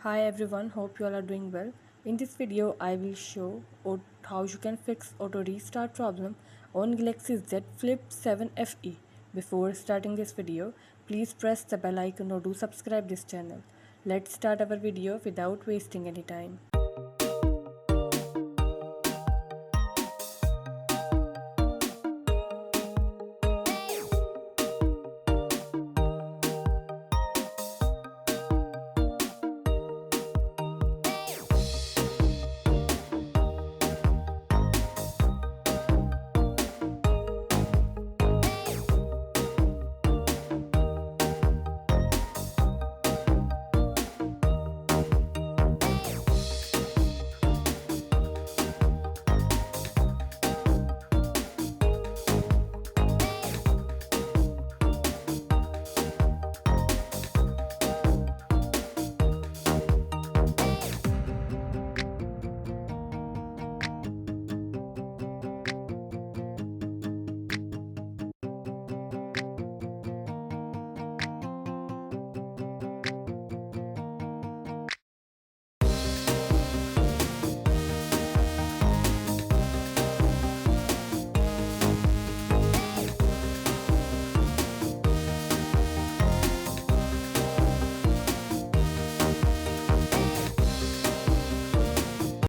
Hi everyone, hope you all are doing well. In this video, I will show how you can fix auto restart problem on Galaxy Z Flip 7 FE. Before starting this video, please press the bell icon or do subscribe this channel. Let's start our video without wasting any time.